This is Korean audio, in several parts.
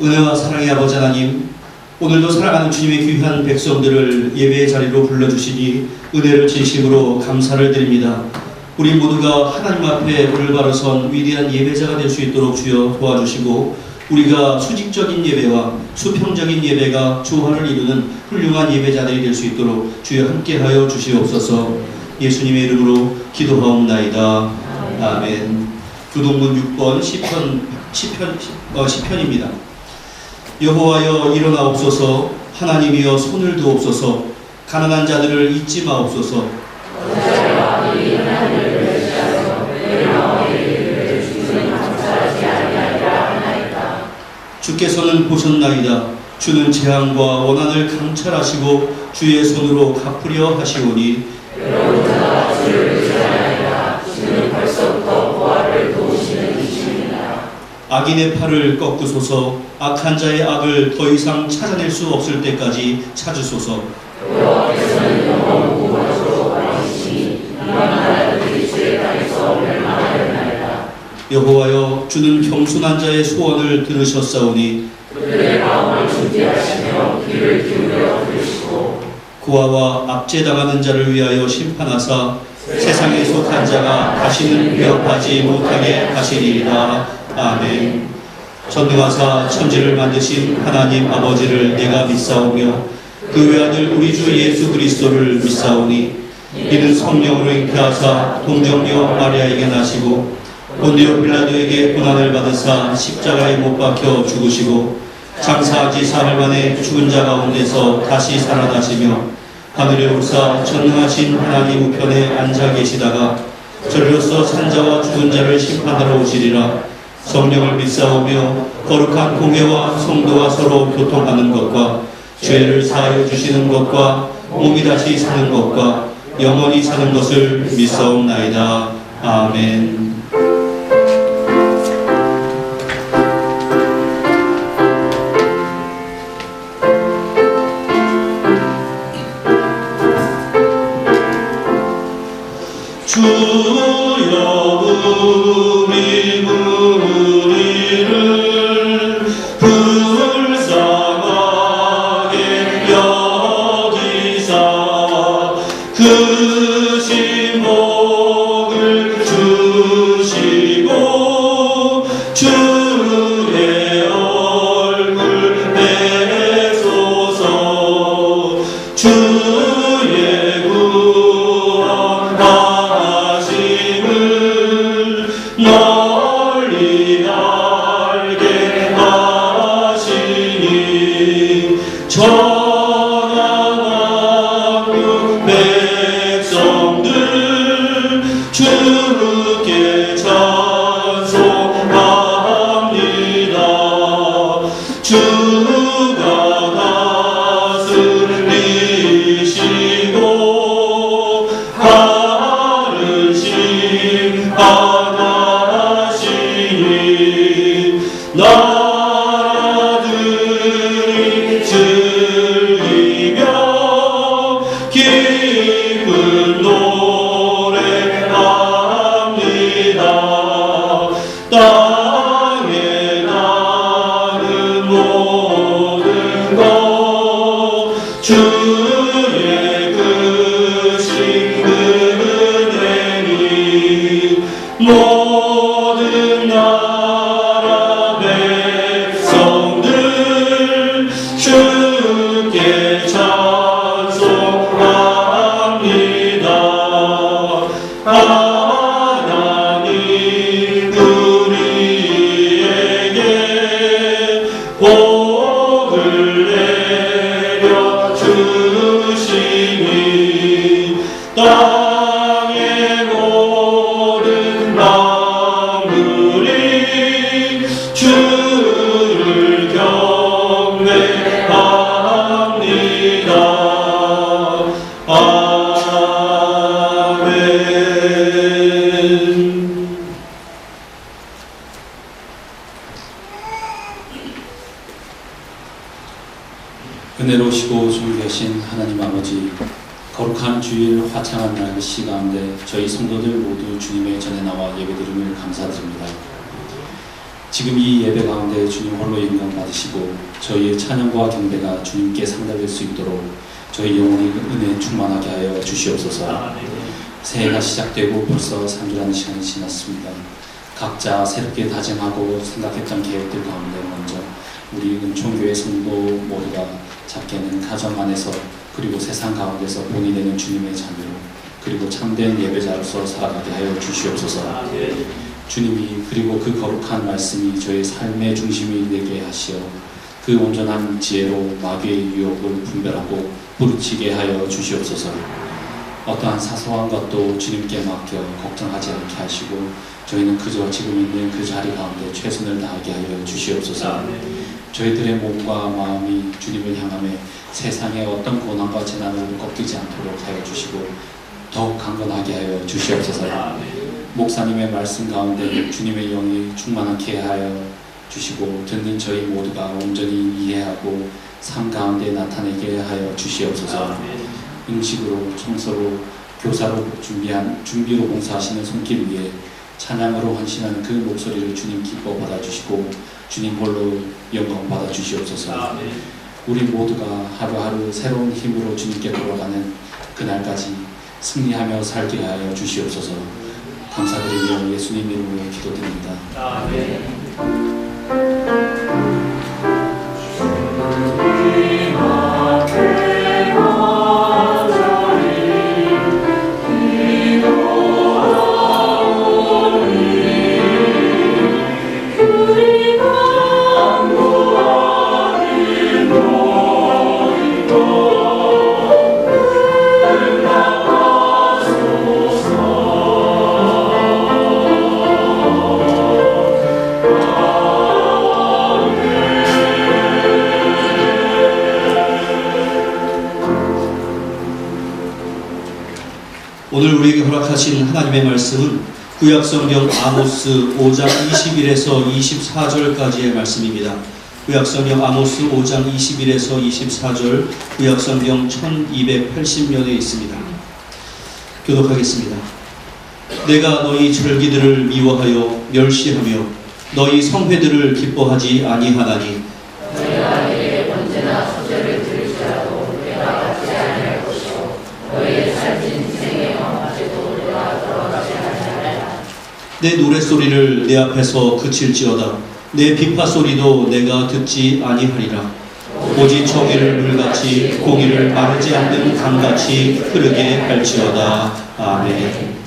은혜와 사랑의 아버지 하나님, 오늘도 사랑하는 주님의 귀한 백성들을 예배의 자리로 불러주시니 은혜를 진심으로 감사를 드립니다. 우리 모두가 하나님 앞에 올바로 선 위대한 예배자가 될 수 있도록 주여 도와주시고, 우리가 수직적인 예배와 수평적인 예배가 조화를 이루는 훌륭한 예배자들이 될 수 있도록 주여 함께하여 주시옵소서. 예수님의 이름으로 기도하옵나이다. 아멘. 교동문 6번 시편입니다. 여호와여 일어나옵소서. 하나님이여 손을 두옵소서. 가난한 자들을 잊지 마옵소서. 주께서는 보셨나이다. 주는 재앙과 원한을 강철하시고 주의 손으로 갚으려 하시오니, 주는 벌써부터 보화를 도우시는 이십니다. 악인의 팔을 꺾으소서. 악한 자의 악을 더 이상 찾아낼 수 없을 때까지 찾으소서. 여호와께서는 영원 무궁하시고 왕이시니 이방 나라들이 주의 땅에서 멸망하였나이다. 여호와여, 주는 겸손한 자의 소원을 들으셨사오니 그들의 마음을 준비하시며 귀를 기울여 들으시고, 고아와 압제당하는 자를 위하여 심판하사 세상에 속한 자가 다시는 위협하지 못하게 하시리이다. 아멘. 전능하사 천지를 만드신 하나님 아버지를 내가 믿사오며 그 외아들 우리 주 예수 그리스도를 믿사오니, 이는 성령으로 잉태하사 동정녀 마리아에게 나시고 본디오 빌라도에게 고난을 받으사 십자가에 못 박혀 죽으시고 장사하지 사흘 만에 죽은 자 가운데서 다시 살아나시며 하늘에 오르사 전능하신 하나님 우편에 앉아 계시다가 저리로서 산자와 죽은 자를 심판하러 오시리라. 성령을 믿사오며 거룩한 공회와 성도와 서로 교통하는 것과 죄를 사하여 주시는 것과 몸이 다시 사는 것과 영원히 사는 것을 믿사옵나이다. 아멘. 주여 우리 무리를 불쌍하게 여기사 그 신복을 주시고 주의 얼굴 내소서. 주의 널리 알게 하시니 전하는 백성들 주께 찬송합니다. 주가 다스리시고 하늘 심판하시니 나라들이 즐기며 기쁜 노래합니다. 땅에 나는 모든 것 주의 크신 은혜니 모든 나라 백성들 주께 찬송합니다. 하나님 우리에게 복을 내려 주시니 땅의 모든 만물이 주를 경배합니다. 아멘. 은혜로우시고 존귀하신 하나님 아버지, 거룩한 주일 화창한 날씨 가운데 저희 성도들 모두 주님의 전에 나와 예배드림을 감사드립니다. 지금 이 예배 가운데 주님 홀로 영광 받으시고 저희의 찬양과 경배가 주님께 상달될 수 있도록 저희 영혼의 은혜 충만하게 하여 주시옵소서. 새해가 시작되고 벌써 3주라는 시간이 지났습니다. 각자 새롭게 다짐하고 생각했던 계획들 가운데 먼저 우리 은총교회 성도 모두가 작게는 가정 안에서 그리고 세상 가운데서 본이 되는 주님의 자녀로 그리고 참된 예배자로서 살아가게 하여 주시옵소서. 주님이 그리고 그 거룩한 말씀이 저희 삶의 중심이 되게 하시어 그 온전한 지혜로 마귀의 유혹을 분별하고 부르치게 하여 주시옵소서. 어떠한 사소한 것도 주님께 맡겨 걱정하지 않게 하시고 저희는 그저 지금 있는 그 자리 가운데 최선을 다하게 하여 주시옵소서. 저희들의 몸과 마음이 주님을 향하며 세상의 어떤 고난과 재난을 꺾이지 않도록 하여 주시고 더욱 강건하게 하여 주시옵소서. 목사님의 말씀 가운데 주님의 영이 충만하게 하여 주시고 듣는 저희 모두가 온전히 이해하고 삶 가운데 나타내게 하여 주시옵소서. 음식으로 청소로 교사로 준비로 봉사하시는 손길 위에 찬양으로 헌신하는 그 목소리를 주님 기뻐 받아주시고 주님 홀로 영광 받아주시옵소서. 우리 모두가 하루하루 새로운 힘으로 주님께 돌아가는 그날까지 승리하며 살게 하여 주시옵소서. 감사드리며 예수님 이름으로 기도드립니다. 아멘. 오늘 우리에게 허락하신 하나님의 말씀은 구약성경 아모스 5장 21에서 24절까지의 말씀입니다. 구약성경 아모스 5장 21에서 24절, 구약성경 1280면에 있습니다. 교독하겠습니다. 내가 너희 절기들을 미워하여 멸시하며 너희 성회들을 기뻐하지 아니하나니 너희가 내게 언제나 소절을 들을지라도 내가 받지 아니할 것이요 너희의 삶인 인생의 마음까지도 내가 돌아가지 아니하리라. 내 노랫소리를 내 앞에서 그칠지어다. 내 비파소리도 내가 듣지 아니하리라. 오직 정의를 물같이 공의를 마르지 않는 강같이 흐르게 할지어다. 아멘.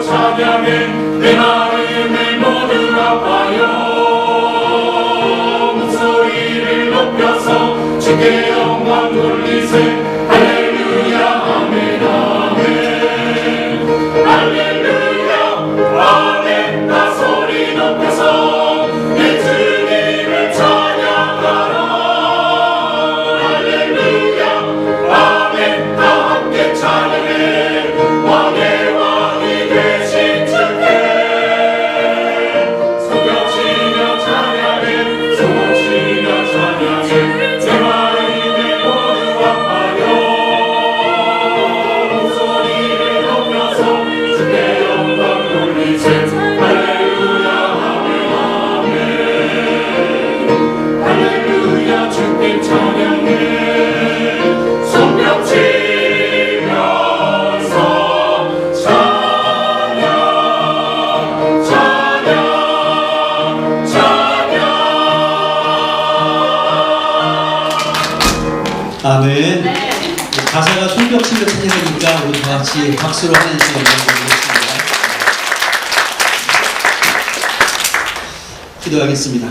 찬양해 내 마음을 모두 주께 영광 돌리세 할렐루야 아멘 아멘 할렐루야 아멘 나 소리 높여서 내 주님을 찬양하라 할렐루야 아멘 다 함께 찬양해 왕의 왕이 되신 주께 소경치며 찬양해 소치며 찬양해 내 마음에 모두 합하여 소리를 높여서 주께 영광 돌리세 할렐루야 아멘 아멘 할렐루야 주께 찬양해 손뼉 치면서 찬양 찬양 찬양 아멘. 가사가 손뼉치며 찬양하니까 우리 다 같이 박수로 하는 시간을 갖겠습니다. 기도하겠습니다.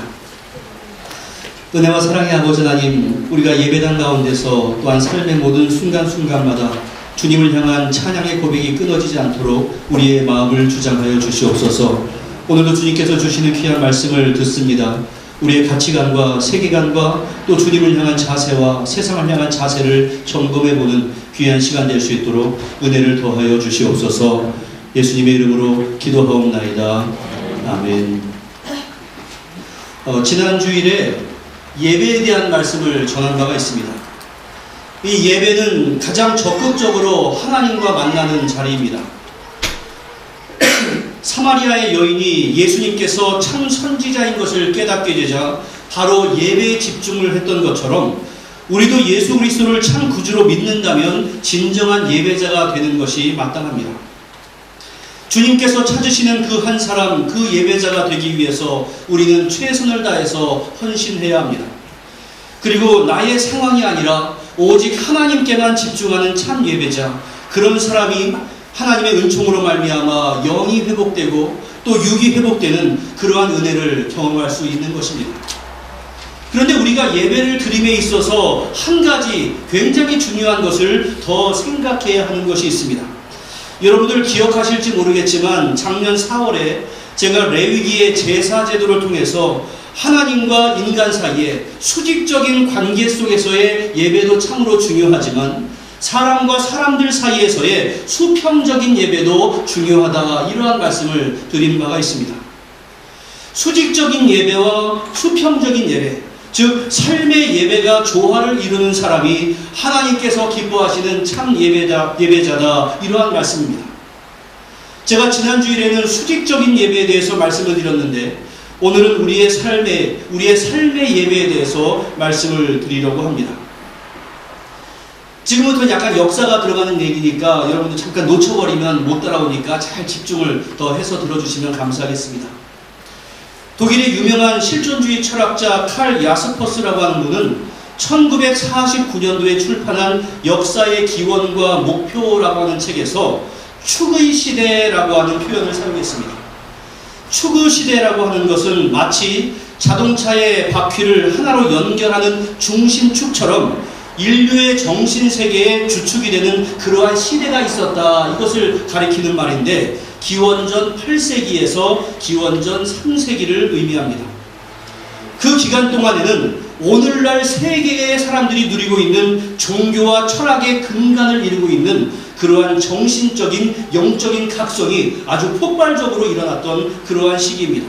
은혜와 사랑의 아버지 하나님, 우리가 예배당 가운데서 또한 삶의 모든 순간순간마다 주님을 향한 찬양의 고백이 끊어지지 않도록 우리의 마음을 주장하여 주시옵소서. 오늘도 주님께서 주시는 귀한 말씀을 듣습니다. 우리의 가치관과 세계관과 또 주님을 향한 자세와 세상을 향한 자세를 점검해보는 귀한 시간 될 수 있도록 은혜를 더하여 주시옵소서. 예수님의 이름으로 기도하옵나이다. 아멘. 지난 주일에 예배에 대한 말씀을 전한 바가 있습니다. 이 예배는 가장 적극적으로 하나님과 만나는 자리입니다. 사마리아의 여인이 예수님께서 참 선지자인 것을 깨닫게 되자 바로 예배에 집중을 했던 것처럼 우리도 예수 그리스도를 참 구주로 믿는다면 진정한 예배자가 되는 것이 마땅합니다. 주님께서 찾으시는 그 한 사람, 그 예배자가 되기 위해서 우리는 최선을 다해서 헌신해야 합니다. 그리고 나의 상황이 아니라 오직 하나님께만 집중하는 참 예배자, 그런 사람이 하나님의 은총으로 말미암아 영이 회복되고 또 육이 회복되는 그러한 은혜를 경험할 수 있는 것입니다. 그런데 우리가 예배를 드림에 있어서 한 가지 굉장히 중요한 것을 더 생각해야 하는 것이 있습니다. 여러분들 기억하실지 모르겠지만 작년 4월에 제가 레위기의 제사 제도를 통해서 하나님과 인간 사이에 수직적인 관계 속에서의 예배도 참으로 중요하지만 사람과 사람들 사이에서의 수평적인 예배도 중요하다, 이러한 말씀을 드린 바가 있습니다. 수직적인 예배와 수평적인 예배, 즉 삶의 예배가 조화를 이루는 사람이 하나님께서 기뻐하시는 참 예배자다, 이러한 말씀입니다. 제가 지난 주일에는 수직적인 예배에 대해서 말씀을 드렸는데 오늘은 우리의 삶의 예배에 대해서 말씀을 드리려고 합니다. 지금부터 약간 역사가 들어가는 얘기니까 여러분들 잠깐 놓쳐버리면 못 따라오니까 잘 집중을 더 해서 들어주시면 감사하겠습니다. 독일의 유명한 실존주의 철학자 칼 야스퍼스라고 하는 분은 1949년도에 출판한 역사의 기원과 목표라고 하는 책에서 축의 시대라고 하는 표현을 사용했습니다. 축의 시대라고 하는 것은 마치 자동차의 바퀴를 하나로 연결하는 중심축처럼 인류의 정신세계의 주축이 되는 그러한 시대가 있었다, 이것을 가리키는 말인데 기원전 8세기에서 기원전 3세기를 의미합니다. 그 기간 동안에는 오늘날 세계의 사람들이 누리고 있는 종교와 철학의 근간을 이루고 있는 그러한 정신적인 영적인 각성이 아주 폭발적으로 일어났던 그러한 시기입니다.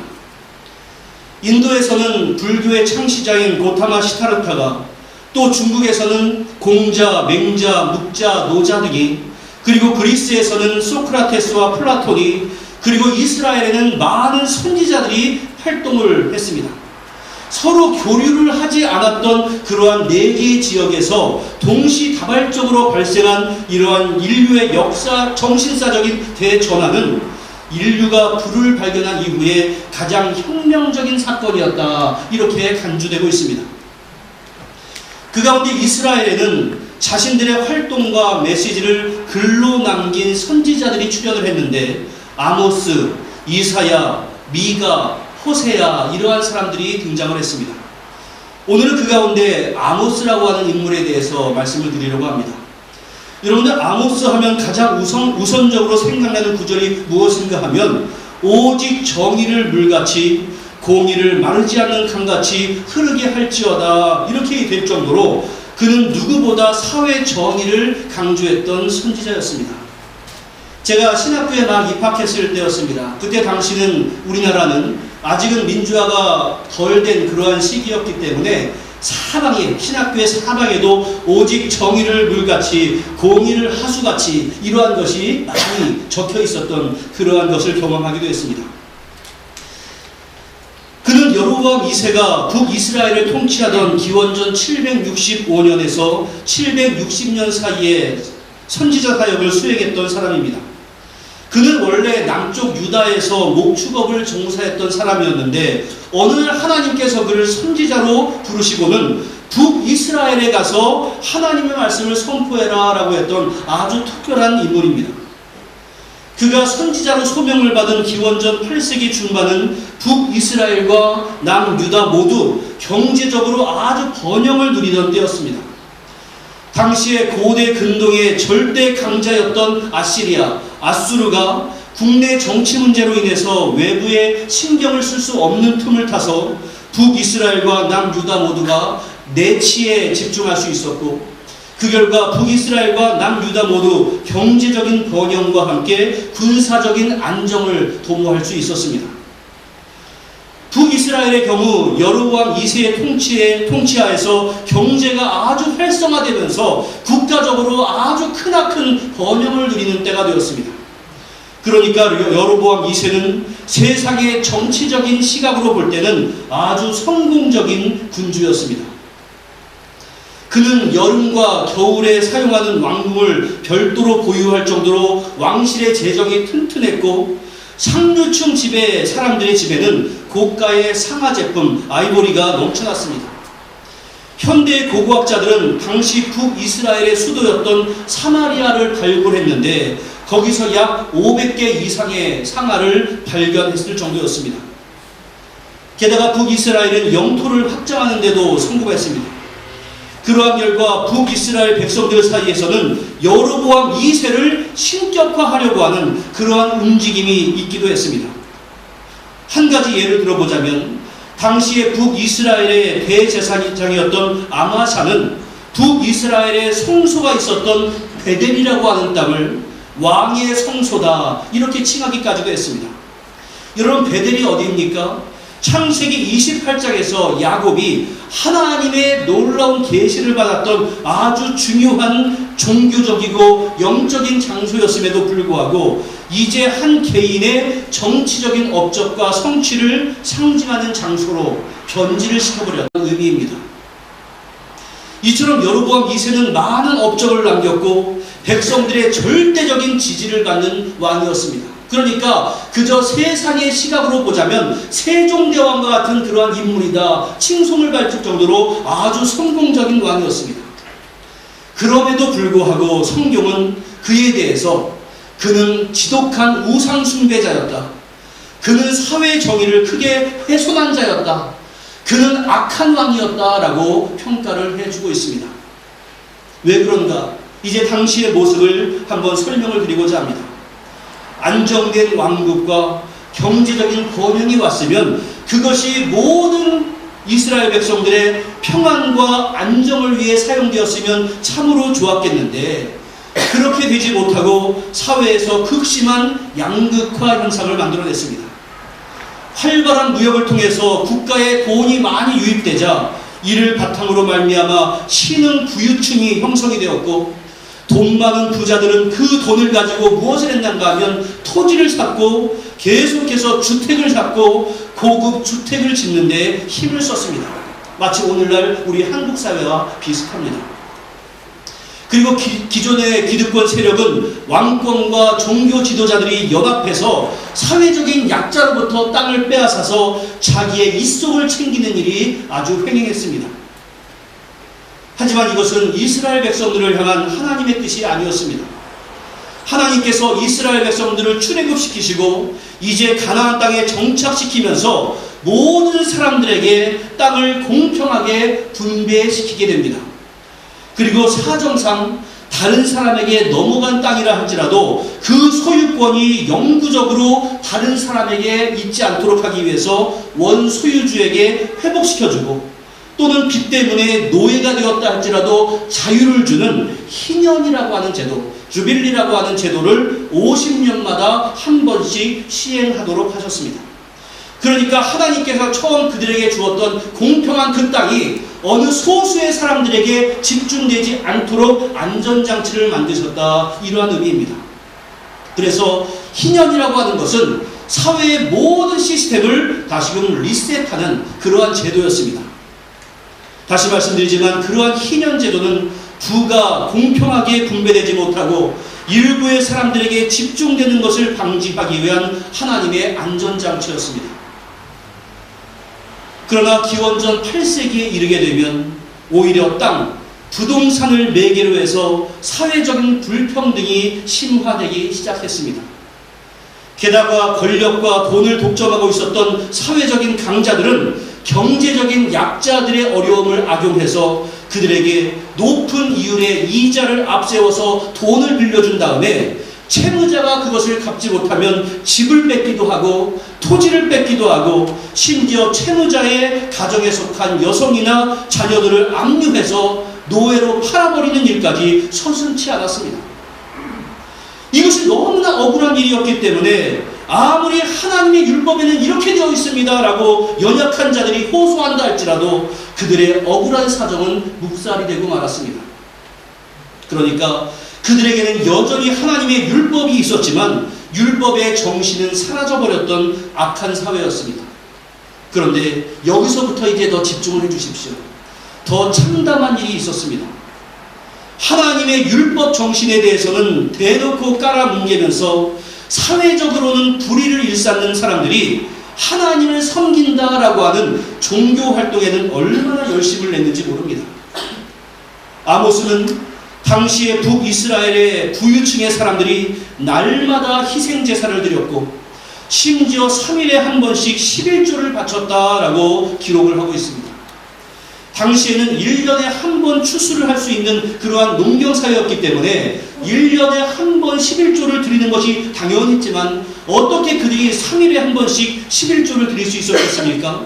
인도에서는 불교의 창시자인 고타마 시타르타가, 또 중국에서는 공자, 맹자, 묵자, 노자 등이, 그리고 그리스에서는 소크라테스와 플라톤이, 그리고 이스라엘에는 많은 선지자들이 활동을 했습니다. 서로 교류를 하지 않았던 그러한 네 개의 지역에서 동시다발적으로 발생한 이러한 인류의 역사, 정신사적인 대전환은 인류가 불을 발견한 이후에 가장 혁명적인 사건이었다, 이렇게 간주되고 있습니다. 그 가운데 이스라엘에는 자신들의 활동과 메시지를 글로 남긴 선지자들이 출연을 했는데 아모스, 이사야, 미가, 호세야, 이러한 사람들이 등장을 했습니다. 오늘은 그 가운데 아모스라고 하는 인물에 대해서 말씀을 드리려고 합니다. 여러분들, 아모스 하면 가장 우선적으로 생각나는 구절이 무엇인가 하면 오직 정의를 물같이 공의를 마르지 않는 강같이 흐르게 할지어다, 이렇게 될 정도로 그는 누구보다 사회 정의를 강조했던 선지자였습니다. 제가 신학교에 막 입학했을 때였습니다. 그때 당시는 우리나라는 아직은 민주화가 덜 된 그러한 시기였기 때문에 사방에, 신학교의 사방에도 오직 정의를 물같이 공의를 하수같이 이러한 것이 많이 적혀 있었던 그러한 것을 경험하기도 했습니다. 그는 여로보암 2세가 북이스라엘을 통치하던 기원전 765년에서 760년 사이에 선지자 사역을 수행했던 사람입니다. 그는 원래 남쪽 유다에서 목축업을 종사했던 사람이었는데 어느 날 하나님께서 그를 선지자로 부르시고는 북이스라엘에 가서 하나님의 말씀을 선포해라 라고 했던 아주 특별한 인물입니다. 그가 선지자로 소명을 받은 기원전 8세기 중반은 북이스라엘과 남유다 모두 경제적으로 아주 번영을 누리던 때였습니다. 당시에 고대 근동의 절대 강자였던 아시리아, 아수르가 국내 정치 문제로 인해서 외부에 신경을 쓸 수 없는 틈을 타서 북이스라엘과 남유다 모두가 내치에 집중할 수 있었고, 그 결과 북이스라엘과 남유다 모두 경제적인 번영과 함께 군사적인 안정을 도모할 수 있었습니다. 북이스라엘의 경우 여로보암 2세의 통치하에서 경제가 아주 활성화되면서 국가적으로 아주 크나큰 번영을 누리는 때가 되었습니다. 그러니까 여로보암 2세는 세상의 정치적인 시각으로 볼 때는 아주 성공적인 군주였습니다. 그는 여름과 겨울에 사용하는 왕궁을 별도로 보유할 정도로 왕실의 재정이 튼튼했고, 상류층 집의 사람들의 집에는 고가의 상하 제품 아이보리가 넘쳐났습니다. 현대 고고학자들은 당시 북이스라엘의 수도였던 사마리아를 발굴했는데 거기서 약 500개 이상의 상하를 발견했을 정도였습니다. 게다가 북이스라엘은 영토를 확장하는 데도 성공했습니다. 그러한 결과 북이스라엘 백성들 사이에서는 여로보암 2세를 신격화하려고 하는 그러한 움직임이 있기도 했습니다. 한 가지 예를 들어보자면 당시에 북이스라엘의 대제사장이었던 아마샤는 북이스라엘의 성소가 있었던 베델이라고 하는 땅을 왕의 성소다 이렇게 칭하기까지도 했습니다. 여러분, 베델이 어디입니까? 창세기 28장에서 야곱이 하나님의 놀라운 계시를 받았던 아주 중요한 종교적이고 영적인 장소였음에도 불구하고 이제 한 개인의 정치적인 업적과 성취를 상징하는 장소로 변질을 시켜버렸다는 의미입니다. 이처럼 여로보암 2세는 많은 업적을 남겼고 백성들의 절대적인 지지를 받는 왕이었습니다. 그러니까 그저 세상의 시각으로 보자면 세종대왕과 같은 그러한 인물이다 칭송을 받을 정도로 아주 성공적인 왕이었습니다. 그럼에도 불구하고 성경은 그에 대해서 그는 지독한 우상 숭배자였다, 그는 사회 정의를 크게 훼손한 자였다, 그는 악한 왕이었다라고 평가를 해주고 있습니다. 왜 그런가? 이제 당시의 모습을 한번 설명을 드리고자 합니다. 안정된 왕국과 경제적인 번영이 왔으면 그것이 모든 이스라엘 백성들의 평안과 안정을 위해 사용되었으면 참으로 좋았겠는데 그렇게 되지 못하고 사회에서 극심한 양극화 현상을 만들어냈습니다. 활발한 무역을 통해서 국가에 돈이 많이 유입되자 이를 바탕으로 말미암아 신흥 부유층이 형성이 되었고, 돈 많은 부자들은 그 돈을 가지고 무엇을 했는가 하면 토지를 샀고 계속해서 주택을 샀고 고급 주택을 짓는 데 힘을 썼습니다. 마치 오늘날 우리 한국 사회와 비슷합니다. 그리고 기존의 기득권 세력은 왕권과 종교 지도자들이 연합해서 사회적인 약자로부터 땅을 빼앗아서 자기의 입속을 챙기는 일이 아주 횡행했습니다. 하지만 이것은 이스라엘 백성들을 향한 하나님의 뜻이 아니었습니다. 하나님께서 이스라엘 백성들을 출애굽시키시고 이제 가나안 땅에 정착시키면서 모든 사람들에게 땅을 공평하게 분배시키게 됩니다. 그리고 사정상 다른 사람에게 넘어간 땅이라 할지라도 그 소유권이 영구적으로 다른 사람에게 있지 않도록 하기 위해서 원소유주에게 회복시켜주고, 또는 빚 때문에 노예가 되었다 할지라도 자유를 주는 희년이라고 하는 제도, 주빌리라고 하는 제도를 50년마다 한 번씩 시행하도록 하셨습니다. 그러니까 하나님께서 처음 그들에게 주었던 공평한 그 땅이 어느 소수의 사람들에게 집중되지 않도록 안전장치를 만드셨다, 이러한 의미입니다. 그래서 희년이라고 하는 것은 사회의 모든 시스템을 다시금 리셋하는 그러한 제도였습니다. 다시 말씀드리지만 그러한 희년 제도는 부가 공평하게 분배되지 못하고 일부의 사람들에게 집중되는 것을 방지하기 위한 하나님의 안전장치였습니다. 그러나 기원전 8세기에 이르게 되면 오히려 땅, 부동산을 매개로 해서 사회적인 불평등이 심화되기 시작했습니다. 게다가 권력과 돈을 독점하고 있었던 사회적인 강자들은 경제적인 약자들의 어려움을 악용해서 그들에게 높은 이율의 이자를 앞세워서 돈을 빌려준 다음에 채무자가 그것을 갚지 못하면 집을 뺏기도 하고 토지를 뺏기도 하고 심지어 채무자의 가정에 속한 여성이나 자녀들을 압류해서 노예로 팔아버리는 일까지 서슴지 않았습니다. 이것이 너무나 억울한 일이었기 때문에 아무리 하나님의 율법에는 이렇게 되어 있습니다 라고 연약한 자들이 호소한다 할지라도 그들의 억울한 사정은 묵살이 되고 말았습니다. 그러니까 그들에게는 여전히 하나님의 율법이 있었지만 율법의 정신은 사라져버렸던 악한 사회였습니다. 그런데 여기서부터 이제 더 집중을 해주십시오. 더 참담한 일이 있었습니다. 하나님의 율법 정신에 대해서는 대놓고 깔아뭉개면서 사회적으로는 불의를 일삼는 사람들이 하나님을 섬긴다라고 하는 종교 활동에는 얼마나 열심을 냈는지 모릅니다. 아모스는 당시의 북이스라엘의 부유층의 사람들이 날마다 희생제사를 드렸고 심지어 3일에 한 번씩 11조를 바쳤다라고 기록을 하고 있습니다. 당시에는 1년에 한 번 추수를 할 수 있는 그러한 농경사회였기 때문에 1년에 한 번 11조를 드리는 것이 당연했지만 어떻게 그들이 3일에 한 번씩 11조를 드릴 수 있었겠습니까?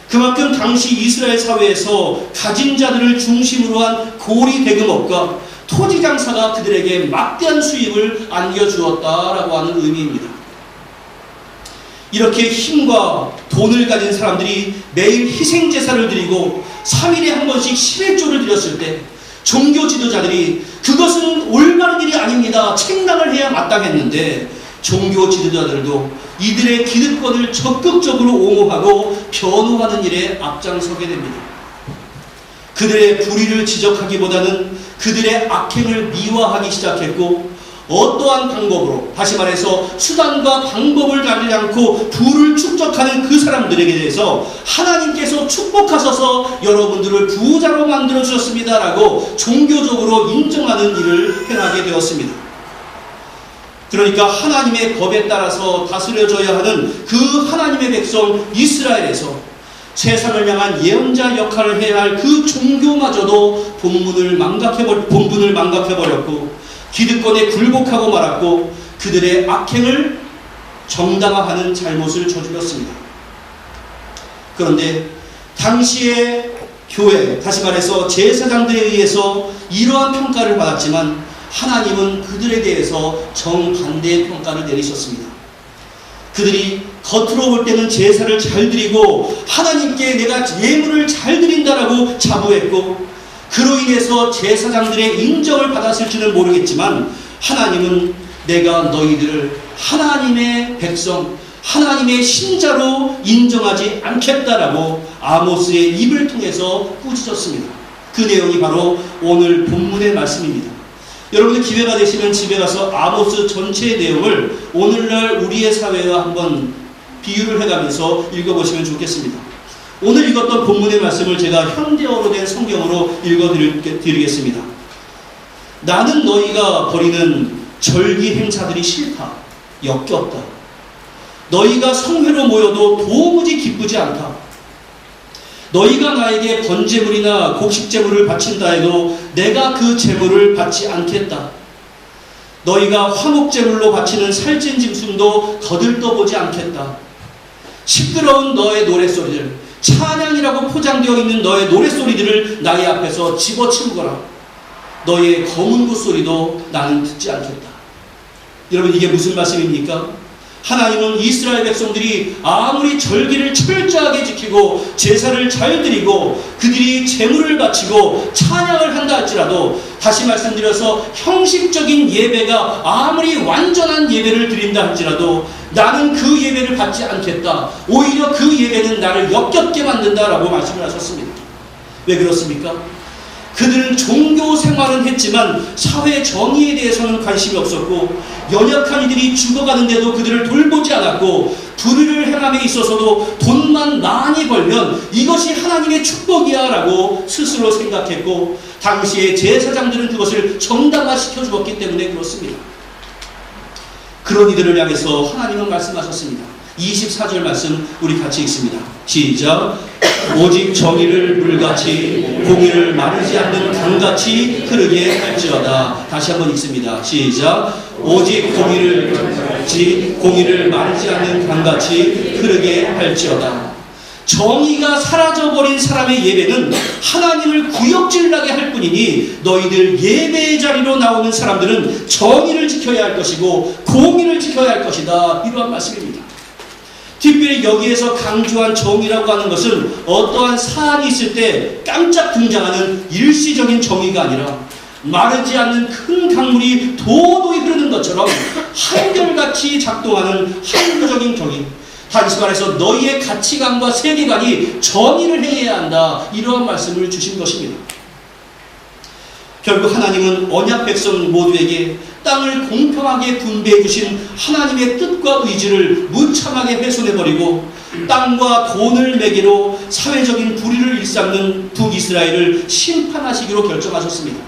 그만큼 당시 이스라엘 사회에서 가진 자들을 중심으로 한 고리 대금업과 토지 장사가 그들에게 막대한 수입을 안겨주었다라고 하는 의미입니다. 이렇게 힘과 돈을 가진 사람들이 매일 희생제사를 드리고 3일에 한 번씩 11조를 드렸을 때 종교 지도자들이 그것은 올바른 일이 아닙니다, 책망을 해야 마땅했는데 종교 지도자들도 이들의 기득권을 적극적으로 옹호하고 변호하는 일에 앞장서게 됩니다. 그들의 불의를 지적하기보다는 그들의 악행을 미화하기 시작했고 어떠한 방법으로, 다시 말해서 수단과 방법을 가리지 않고 부를 축적하는 그 사람들에게 대해서 하나님께서 축복하셔서 여러분들을 부자로 만들어 주셨습니다라고 종교적으로 인정하는 일을 행하게 되었습니다. 그러니까 하나님의 법에 따라서 다스려져야 하는 그 하나님의 백성 이스라엘에서 세상을 향한 예언자 역할을 해야 할 그 종교마저도 본분을 망각해버렸고 기득권에 굴복하고 말았고 그들의 악행을 정당화하는 잘못을 저질렀습니다. 그런데 당시의 교회, 다시 말해서 제사장들에 의해서 이러한 평가를 받았지만 하나님은 그들에 대해서 정반대의 평가를 내리셨습니다. 그들이 겉으로 볼 때는 제사를 잘 드리고 하나님께 내가 예물을 잘 드린다라고 자부했고 그로 인해서 제사장들의 인정을 받았을지는 모르겠지만 하나님은 내가 너희들을 하나님의 백성, 하나님의 신자로 인정하지 않겠다라고 아모스의 입을 통해서 꾸짖었습니다. 그 내용이 바로 오늘 본문의 말씀입니다. 여러분들 기회가 되시면 집에 가서 아모스 전체의 내용을 오늘날 우리의 사회와 한번 비유를 해가면서 읽어보시면 좋겠습니다. 오늘 읽었던 본문의 말씀을 제가 현대어로 된 성경으로 읽어드리겠습니다. 나는 너희가 벌이는 절기 행사들이 싫다, 역겹다. 너희가 성회로 모여도 도무지 기쁘지 않다. 너희가 나에게 번제물이나 곡식제물을 바친다 해도 내가 그 제물을 받지 않겠다. 너희가 화목제물로 바치는 살찐 짐승도 거들떠보지 않겠다. 시끄러운 너의 노랫소리들, 찬양이라고 포장되어 있는 너의 노랫소리들을 나의 앞에서 집어치우거라. 너의 검은 굿소리도 나는 듣지 않겠다. 여러분, 이게 무슨 말씀입니까? 하나님은 이스라엘 백성들이 아무리 절기를 철저하게 지키고 제사를 잘 드리고 그들이 제물을 바치고 찬양을 한다 할지라도, 다시 말씀드려서 형식적인 예배가 아무리 완전한 예배를 드린다 할지라도 나는 그 예배를 받지 않겠다. 오히려 그 예배는 나를 역겹게 만든다라고 말씀을 하셨습니다. 왜 그렇습니까? 그들은 종교 생활은 했지만 사회 정의에 대해서는 관심이 없었고, 연약한 이들이 죽어가는데도 그들을 돌보지 않았고, 불의를 행함에 있어서도 돈만 많이 벌면 이것이 하나님의 축복이야 라고 스스로 생각했고, 당시에 제사장들은 그것을 정당화시켜 주었기 때문에 그렇습니다. 그런 이들을 향해서 하나님은 말씀하셨습니다. 24절 말씀 우리 같이 읽습니다. 시작. 오직 정의를 물같이 공의를 마르지 않는 강같이 흐르게 할지어다. 다시 한번 읽습니다. 시작. 오직 공의를 마르지 않는 강같이 흐르게 할지어다. 정의가 사라져버린 사람의 예배는 하나님을 구역질나게 할 뿐이니, 너희들 예배의 자리로 나오는 사람들은 정의를 지켜야 할 것이고 공의를 지켜야 할 것이다. 이러한 말씀입니다. 특별히 여기에서 강조한 정의라고 하는 것은 어떠한 사안이 있을 때 깜짝 등장하는 일시적인 정의가 아니라 마르지 않는 큰 강물이 도도히 흐르는 것처럼 한결같이 작동하는 항구적인 정의, 다시 말해서 너희의 가치관과 세계관이 정의를 행해야 한다. 이러한 말씀을 주신 것입니다. 결국 하나님은 언약 백성 모두에게 땅을 공평하게 분배해 주신 하나님의 뜻과 의지를 무참하게 훼손해버리고 땅과 돈을 매개로 사회적인 불의를 일삼는 북이스라엘을 심판하시기로 결정하셨습니다.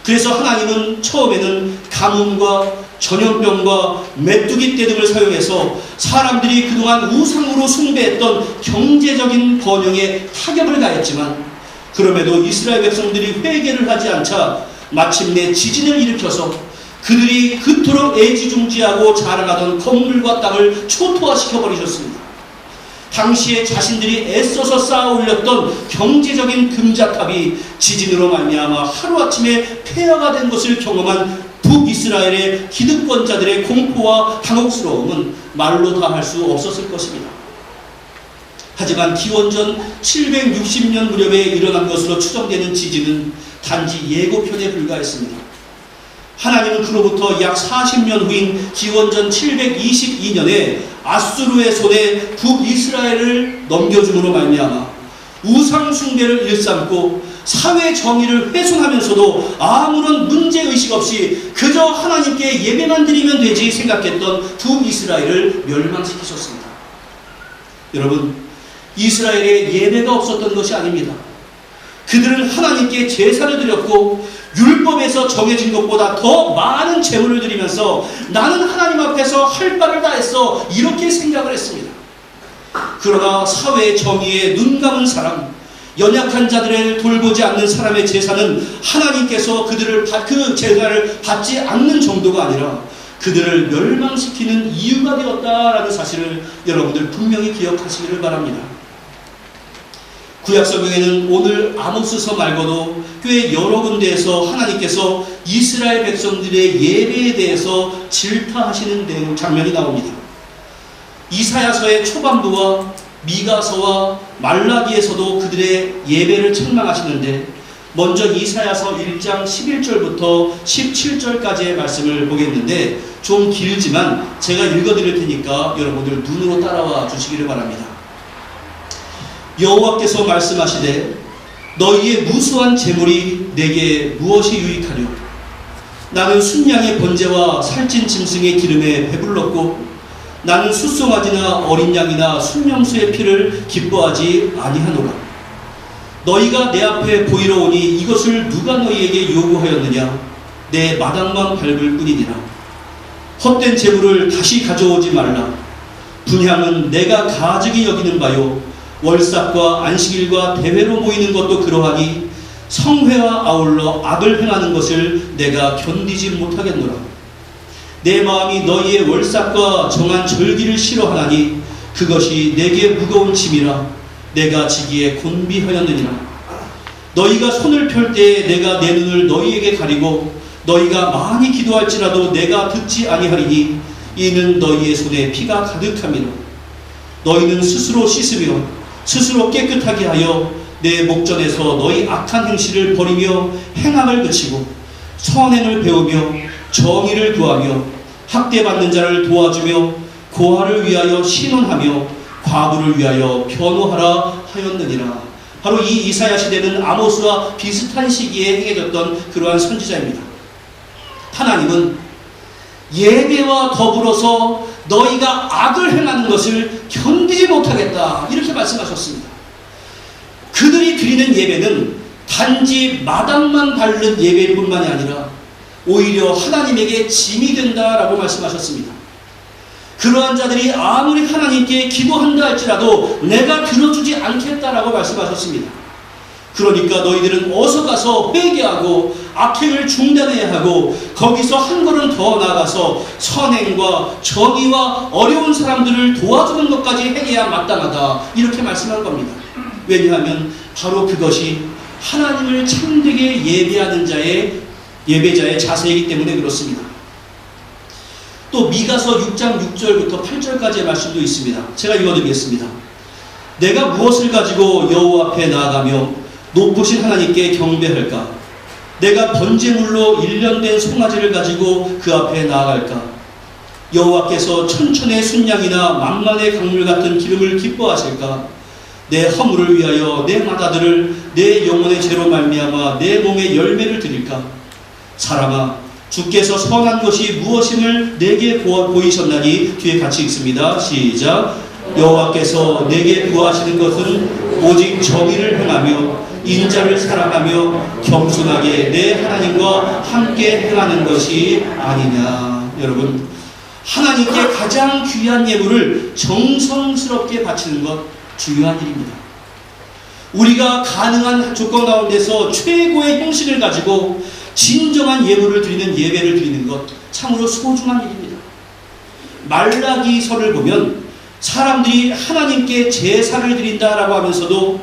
그래서 하나님은 처음에는 가뭄과 전염병과 메뚜기 떼 등을 사용해서 사람들이 그동안 우상으로 숭배했던 경제적인 번영에 타격을 가했지만, 그럼에도 이스라엘 백성들이 회개를 하지 않자 마침내 지진을 일으켜서 그들이 그토록 애지중지하고 자랑하던 건물과 땅을 초토화시켜버리셨습니다. 당시에 자신들이 애써서 쌓아 올렸던 경제적인 금자탑이 지진으로 말미암아 하루아침에 폐허가 된 것을 경험한 북이스라엘의 기득권자들의 공포와 당혹스러움은 말로 다 할 수 없었을 것입니다. 하지만 기원전 760년 무렵에 일어난 것으로 추정되는 지진은 단지 예고편에 불과했습니다. 하나님은 그로부터 약 40년 후인 기원전 722년에 아수르의 손에 북이스라엘을 넘겨줌으로 말미암아 우상 숭배를 일삼고 사회 정의를 훼손하면서도 아무런 문제의식 없이 그저 하나님께 예배만 드리면 되지 생각했던 북이스라엘을 멸망시키셨습니다. 여러분, 이스라엘에 예배가 없었던 것이 아닙니다. 그들은 하나님께 제사를 드렸고 율법에서 정해진 것보다 더 많은 제물을 드리면서 나는 하나님 앞에서 할 바를 다 했어, 이렇게 생각을 했습니다. 그러나 사회 정의에 눈 감은 사람, 연약한 자들을 돌보지 않는 사람의 제사는 하나님께서 그 제사를 받지 않는 정도가 아니라 그들을 멸망시키는 이유가 되었다라는 사실을 여러분들 분명히 기억하시기를 바랍니다. 구약성경에는 오늘 아모스서 말고도 꽤 여러 군데에서 하나님께서 이스라엘 백성들의 예배에 대해서 질타하시는 내용 장면이 나옵니다. 이사야서의 초반부와 미가서와 말라기에서도 그들의 예배를 책망하시는데, 먼저 이사야서 1장 11절부터 17절까지의 말씀을 보겠는데 좀 길지만 제가 읽어드릴 테니까 여러분들 눈으로 따라와 주시기를 바랍니다. 여호와께서 말씀하시되 너희의 무수한 재물이 내게 무엇이 유익하뇨? 나는 순양의 번제와 살찐 짐승의 기름에 배불렀고 나는 숫송아지나 어린 양이나 순명수의 피를 기뻐하지 아니하노라. 너희가 내 앞에 보이러 오니 이것을 누가 너희에게 요구하였느냐? 내 마당만 밟을 뿐이니라. 헛된 재물을 다시 가져오지 말라. 분향은 내가 가증히 여기는 바요 월삭과 안식일과 대회로 모이는 것도 그러하니 성회와 아울러 악을 행하는 것을 내가 견디지 못하겠노라. 내 마음이 너희의 월삭과 정한 절기를 싫어하나니 그것이 내게 무거운 짐이라 내가 지기에 곤비하였느니라. 너희가 손을 펼 때에 내가 내 눈을 너희에게 가리고 너희가 많이 기도할지라도 내가 듣지 아니하리니 이는 너희의 손에 피가 가득함이라. 너희는 스스로 씻으며 스스로 깨끗하게 하여 내 목전에서 너희 악한 행실을 버리며 행함을 그치고 선행을 배우며 정의를 구하며 학대받는 자를 도와주며 고아를 위하여 신원하며 과부를 위하여 변호하라 하였느니라. 바로 이 이사야 시대는 아모스와 비슷한 시기에 행해졌던 그러한 선지자입니다. 하나님은 예배와 더불어서 너희가 악을 행하는 것을 견디지 못하겠다 이렇게 말씀하셨습니다. 그들이 드리는 예배는 단지 마당만 밟는 예배일 뿐만이 아니라 오히려 하나님에게 짐이 된다라고 말씀하셨습니다. 그러한 자들이 아무리 하나님께 기도한다 할지라도 내가 들어주지 않겠다라고 말씀하셨습니다. 그러니까 너희들은 어서 가서 회개하고 악행을 중단해야 하고 거기서 한 걸음 더 나아가서 선행과 정의와 어려운 사람들을 도와주는 것까지 해야 마땅하다 이렇게 말씀한 겁니다. 왜냐하면 바로 그것이 하나님을 참되게 예배하는 자의 예배자의 자세이기 때문에 그렇습니다. 또 미가서 6장 6절부터 8절까지의 말씀도 있습니다. 제가 읽어드리겠습니다. 내가 무엇을 가지고 여호와 앞에 나아가며 높으신 하나님께 경배할까? 내가 번제물로 1년 된 송아지를 가지고 그 앞에 나아갈까? 여호와께서 천천의 순양이나 만만의 강물 같은 기름을 기뻐하실까? 내 허물을 위하여 내 마다들을 내 영혼의 죄로 말미암아 내 몸에 열매를 드릴까? 사람아, 주께서 선한 것이 무엇임을 내게 보이셨나니 뒤에 같이 읽습니다. 시작. 여호와께서 내게 구하시는 것은 오직 정의를 행하며 인자를 사랑하며 겸손하게 내 하나님과 함께 행하는 것이 아니냐. 여러분, 하나님께 가장 귀한 예물을 정성스럽게 바치는 것 중요한 일입니다. 우리가 가능한 조건 가운데서 최고의 형식을 가지고 진정한 예물을 드리는 예배를 드리는 것 참으로 소중한 일입니다. 말라기서를 보면 사람들이 하나님께 제사를 드린다라고 하면서도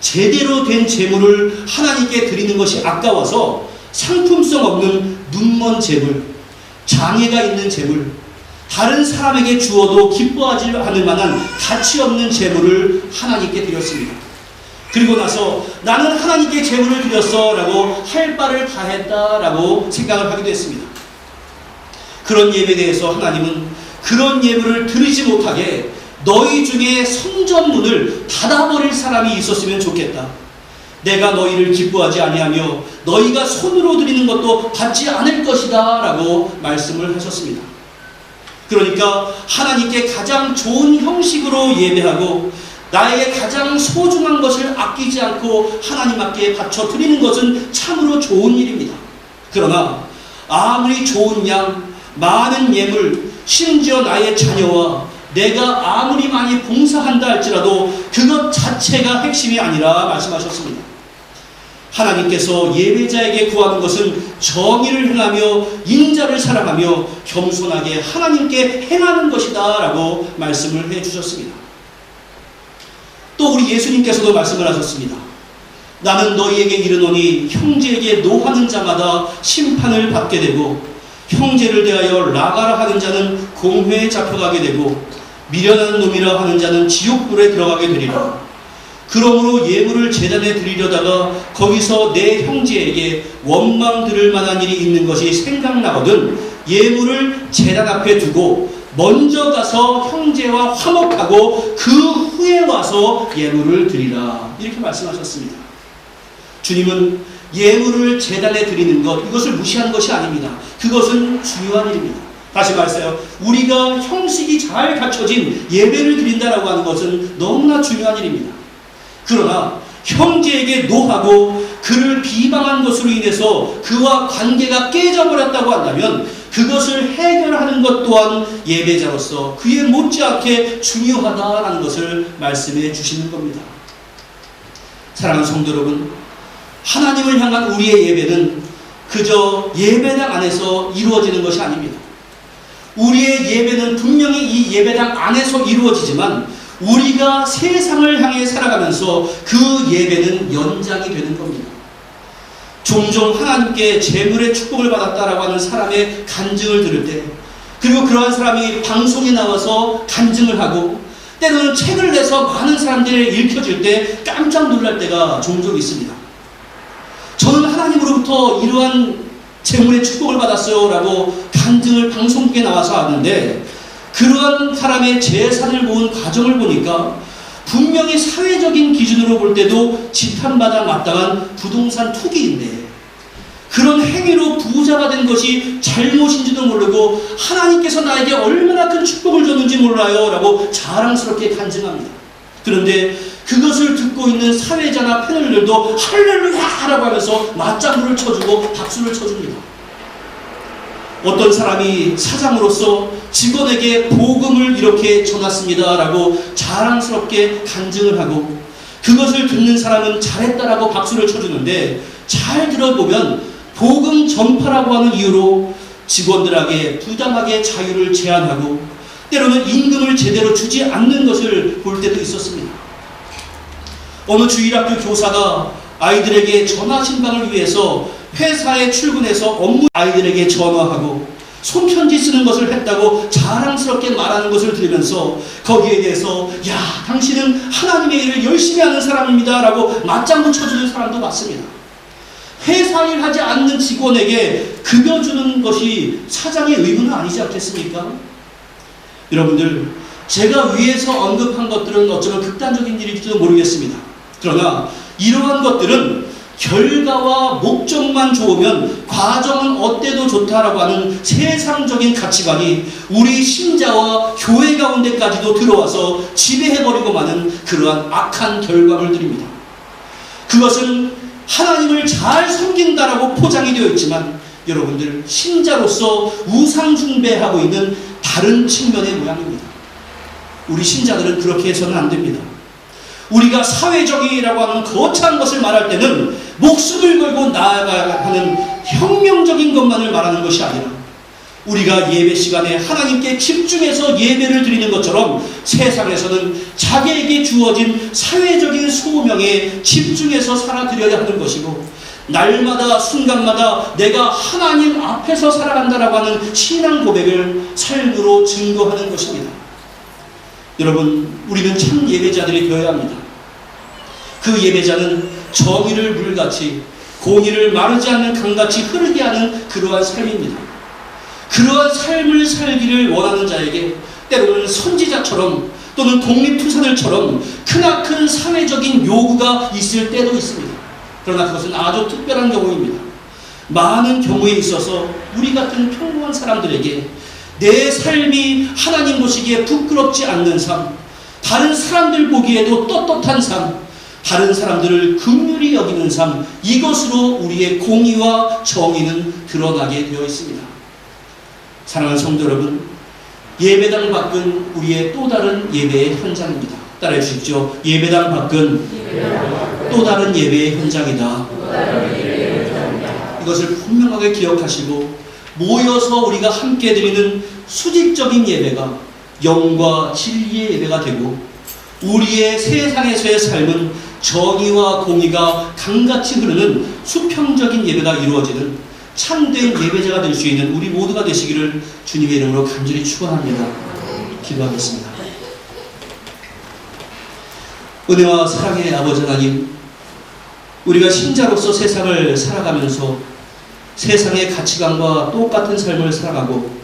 제대로 된 제물을 하나님께 드리는 것이 아까워서 상품성 없는 눈먼 제물, 장애가 있는 제물, 다른 사람에게 주어도 기뻐하지 않을 만한 가치 없는 제물을 하나님께 드렸습니다. 그리고 나서 나는 하나님께 제물을 드렸어 라고 할 바를 다 했다 라고 생각을 하기도 했습니다. 그런 예배에 대해서 하나님은 그런 예물을 드리지 못하게 너희 중에 성전문을 닫아버릴 사람이 있었으면 좋겠다. 내가 너희를 기뻐하지 아니하며 너희가 손으로 드리는 것도 받지 않을 것이다 라고 말씀을 하셨습니다. 그러니까 하나님께 가장 좋은 형식으로 예배하고 나에게 가장 소중한 것을 아끼지 않고 하나님 앞에 바쳐 드리는 것은 참으로 좋은 일입니다. 그러나 아무리 좋은 양, 많은 예물, 심지어 나의 자녀와 내가 아무리 많이 봉사한다 할지라도 그것 자체가 핵심이 아니라 말씀하셨습니다. 하나님께서 예배자에게 구하는 것은 정의를 행하며 인자를 사랑하며 겸손하게 하나님께 행하는 것이다 라고 말씀을 해주셨습니다. 또 우리 예수님께서도 말씀을 하셨습니다. 나는 너희에게 이르노니 형제에게 노하는 자마다 심판을 받게 되고 형제를 대하여 나가라 하는 자는 공회에 잡혀가게 되고 미련한 놈이라 하는 자는 지옥불에 들어가게 되리라. 그러므로 예물을 제단에 드리려다가 거기서 내 형제에게 원망 들을 만한 일이 있는 것이 생각나거든 예물을 제단 앞에 두고 먼저 가서 형제와 화목하고 그 후에 와서 예물을 드리라. 이렇게 말씀하셨습니다. 주님은 예물을 제단에 드리는 것, 이것을 무시하는 것이 아닙니다. 그것은 중요한 일입니다. 다시 말해서요, 우리가 형식이 잘 갖춰진 예배를 드린다라고 하는 것은 너무나 중요한 일입니다. 그러나 형제에게 노하고 그를 비방한 것으로 인해서 그와 관계가 깨져버렸다고 한다면 그것을 해결하는 것 또한 예배자로서 그에 못지않게 중요하다라는 것을 말씀해 주시는 겁니다. 사랑하는 성도 여러분, 하나님을 향한 우리의 예배는 그저 예배당 안에서 이루어지는 것이 아닙니다. 우리의 예배는 분명히 이 예배당 안에서 이루어지지만 우리가 세상을 향해 살아가면서 그 예배는 연장이 되는 겁니다. 종종 하나님께 재물의 축복을 받았다라고 하는 사람의 간증을 들을 때, 그리고 그러한 사람이 방송에 나와서 간증을 하고 때로는 책을 내서 많은 사람들이 읽혀질 때 깜짝 놀랄 때가 종종 있습니다. 저는 하나님으로부터 이러한 재물의 축복을 받았어요 라고 간증을 방송국에 나와서 하는데, 그러한 사람의 재산을 모은 과정을 보니까 분명히 사회적인 기준으로 볼 때도 지탄받아 마땅한 부동산 투기인데, 그런 행위로 부자가 된 것이 잘못인지도 모르고 하나님께서 나에게 얼마나 큰 축복을 줬는지 몰라요 라고 자랑스럽게 간증합니다. 그런데 그것을 듣고 있는 사회자나 패널들도 할렐루야 라고 하면서 맞장구를 쳐주고 박수를 쳐줍니다. 어떤 사람이 사장으로서 직원에게 복음을 이렇게 전했습니다 라고 자랑스럽게 간증을 하고, 그것을 듣는 사람은 잘했다라고 박수를 쳐주는데, 잘 들어보면 복음 전파라고 하는 이유로 직원들에게 부당하게 자유를 제한하고 때로는 임금을 제대로 주지 않는 것을 볼 때도 있었습니다. 어느 주일학교 교사가 아이들에게 전화 신방을 위해서 회사에 출근해서 업무 아이들에게 전화하고 손편지 쓰는 것을 했다고 자랑스럽게 말하는 것을 들으면서 거기에 대해서 야, 당신은 하나님의 일을 열심히 하는 사람입니다 라고 맞장구 쳐주는 사람도 많습니다. 회사 일 하지 않는 직원에게 급여 주는 것이 사장의 의무는 아니지 않겠습니까? 여러분들, 제가 위에서 언급한 것들은 어쩌면 극단적인 일일지도 모르겠습니다. 그러나 이러한 것들은 결과와 목적만 좋으면 과정은 어때도 좋다라고 하는 세상적인 가치관이 우리 신자와 교회 가운데까지도 들어와서 지배해버리고 마는 그러한 악한 결과물들입니다. 그것은 하나님을 잘 섬긴다라고 포장이 되어 있지만 여러분들, 신자로서 우상 숭배하고 있는 다른 측면의 모양입니다. 우리 신자들은 그렇게 해서는 안 됩니다. 우리가 사회적이라고 하는 거창한 것을 말할 때는 목숨을 걸고 나아가야 하는 혁명적인 것만을 말하는 것이 아니라, 우리가 예배 시간에 하나님께 집중해서 예배를 드리는 것처럼 세상에서는 자기에게 주어진 사회적인 소명에 집중해서 살아드려야 하는 것이고, 날마다 순간마다 내가 하나님 앞에서 살아간다라고 하는 신앙 고백을 삶으로 증거하는 것입니다. 여러분, 우리는 참 예배자들이 되어야 합니다. 그 예배자는 정의를 물같이, 공의를 마르지 않는 강같이 흐르게 하는 그러한 삶입니다. 그러한 삶을 살기를 원하는 자에게 때로는 선지자처럼 또는 독립투사들처럼 크나큰 사회적인 요구가 있을 때도 있습니다. 그러나 그것은 아주 특별한 경우입니다. 많은 경우에 있어서 우리 같은 평범한 사람들에게 내 삶이 하나님 보시기에 부끄럽지 않는 삶, 다른 사람들 보기에도 떳떳한 삶, 다른 사람들을 긍휼히 여기는 삶, 이것으로 우리의 공의와 정의는 드러나게 되어 있습니다. 사랑하는 성도 여러분, 예배당 밖은 우리의 또 다른 예배의 현장입니다. 따라해 주십시오. 예배당 밖은 또 다른 예배의 현장이다. 이것을 분명하게 기억하시고, 모여서 우리가 함께 드리는 수직적인 예배가 영과 진리의 예배가 되고, 우리의 세상에서의 삶은 정의와 공의가 강같이 흐르는 수평적인 예배가 이루어지는 참된 예배자가 될 수 있는 우리 모두가 되시기를 주님의 이름으로 간절히 축원합니다. 기도하겠습니다. 은혜와 사랑의 아버지 하나님, 우리가 신자로서 세상을 살아가면서 세상의 가치관과 똑같은 삶을 살아가고,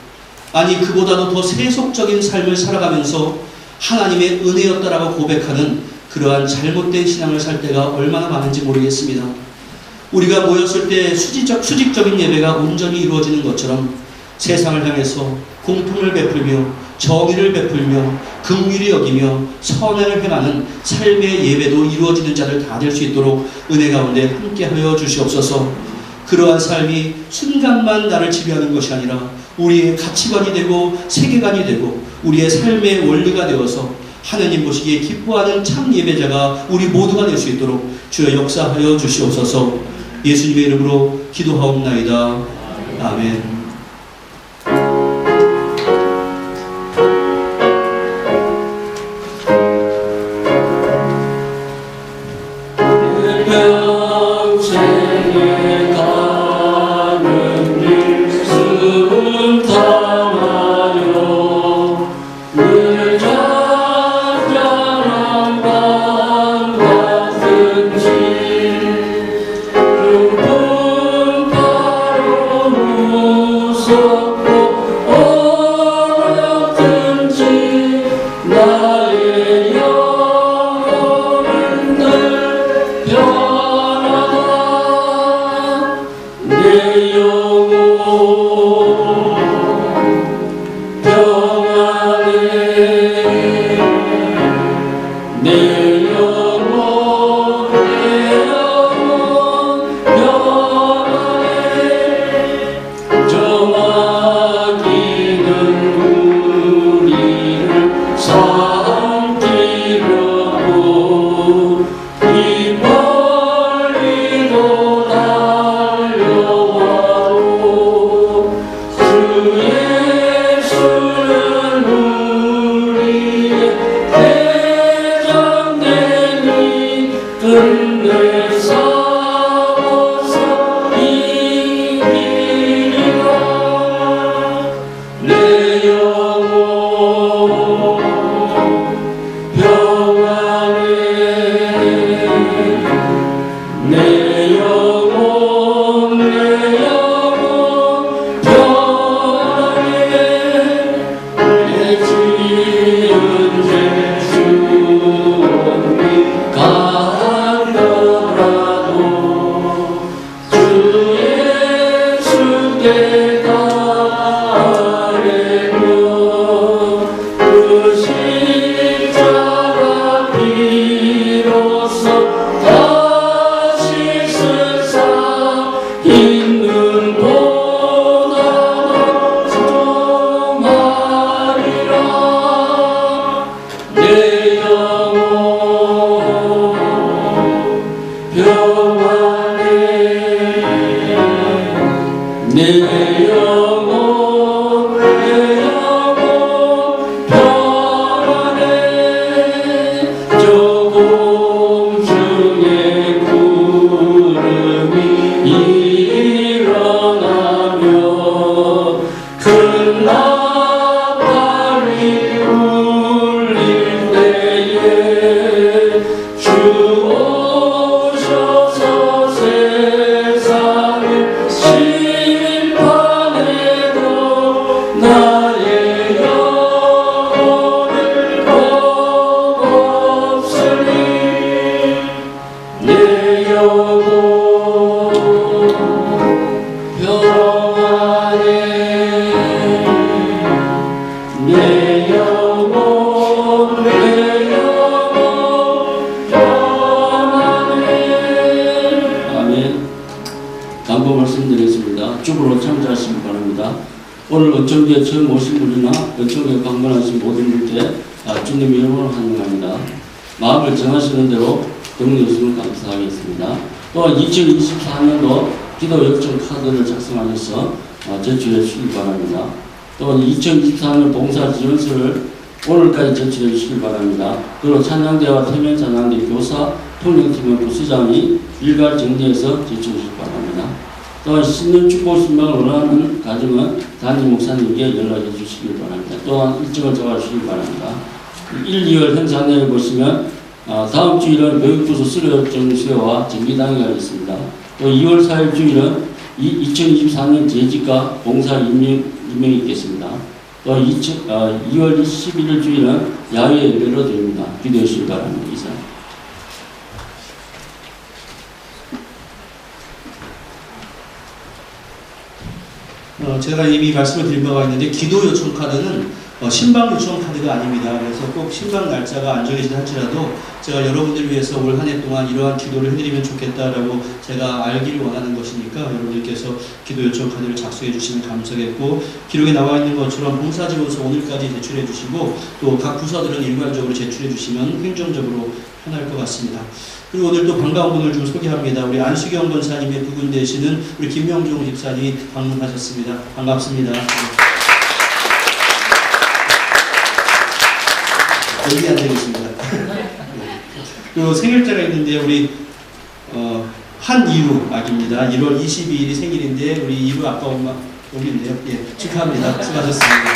아니 그보다도 더 세속적인 삶을 살아가면서 하나님의 은혜였다라고 고백하는 그러한 잘못된 신앙을 살 때가 얼마나 많은지 모르겠습니다. 우리가 모였을 때 수직적인 예배가 온전히 이루어지는 것처럼 세상을 향해서 공통을 베풀며 정의를 베풀며 긍휼히 여기며 선행을 행하는 삶의 예배도 이루어지는 자들 다 될 수 있도록 은혜 가운데 함께하여 주시옵소서. 그러한 삶이 순간만 나를 지배하는 것이 아니라 우리의 가치관이 되고 세계관이 되고 우리의 삶의 원리가 되어서 하나님 보시기에 기뻐하는 참 예배자가 우리 모두가 될 수 있도록 주여 역사하여 주시옵소서. 예수님의 이름으로 기도하옵나이다. 아멘. 평생에 가는 길 숨타마요 늘 잔잔한 밤 같은지 눈물 바로 무섭고 어렵든지 나의 영혼은 늘 변하다 내 영혼 평안해 내 영혼 평안해 저마귀는 우리를 삼키려고 이 멀리도 달려와도 주 예수는 우리의 대장되니 끝내 싸워서 이기리라 내 영혼 평안해 내 영혼 평안해 내 지은 죄 주옵니 간더라도 주 예수께 아뢰며 그 십자가 비로소 다시 세상 있는 보다 정하리라 내 영혼 평안해 내 영혼 평안해 저 공중에 구름이 일어나며 큰 나팔이 울릴 때에 주 오셔서 세상을 심판해도 나의 영혼을 없으니 내 영혼 평안해 내 영혼 평안해 아멘. 당부 말씀드리겠습니다. 주부로 참조하시기 바랍니다. 오늘 어쩌기에 처음 오신 분이나 어쩌기에 방문하신 모든 분께 주님 이름으로 환영합니다. 마음을 정하시는 대로 등록하시면 감사하겠습니다. 또한 2024년도 기도 요청 카드를 작성하셔서 제출해 주시기 바랍니다. 또한 2024년 봉사 지원서를 오늘까지 제출해 주시기 바랍니다. 그리고 찬양대와 태면 찬양대 교사 통역팀의 부수장이 일괄 정리해서 제출해 주시기 바랍니다. 또한 신년 축복 신방을 원하는 가정은 담임 목사님께 연락해 주시기 바랍니다. 또한 일정을 잡아주시기 바랍니다. 1, 2월 행사내에 보시면 다음 주일은 교육부서 수료협정 수여와 정기당회가 있습니다. 또 2월 4일 주일은 2024년 재직과 봉사 임명이 있겠습니다. 또 2월 11일 주일은 야외 예배로 드립니다. 기도해 주시기 바랍니다. 이상. 제가 이미 말씀을 드린 바가 있는데 기도 요청 카드는 신방 요청 카드가 아닙니다. 그래서 꼭 신방 날짜가 안 정해지다 할지라도 제가 여러분들을 위해서 올 한 해 동안 이러한 기도를 해드리면 좋겠다라고 제가 알기를 원하는 것이니까 여러분들께서 기도 요청 카드를 작성해 주시면 감사하겠고, 기록에 나와 있는 것처럼 봉사지원서 오늘까지 제출해 주시고 또 각 부서들은 일괄적으로 제출해 주시면 행정적으로 편할 것 같습니다. 그리고 오늘 또 반가운 분을 좀 소개합니다. 우리 안수경 권사님의 부군 되시는 우리 김명종 집사님이 방문하셨습니다. 반갑습니다. 여기 앉아계십니다. 그리고 생일자가 있는데 우리 한이루 아기입니다. 1월 22일이 생일인데 우리 이루 아빠 엄마 여기 있네요. 예, 축하합니다. 수고하셨습니다.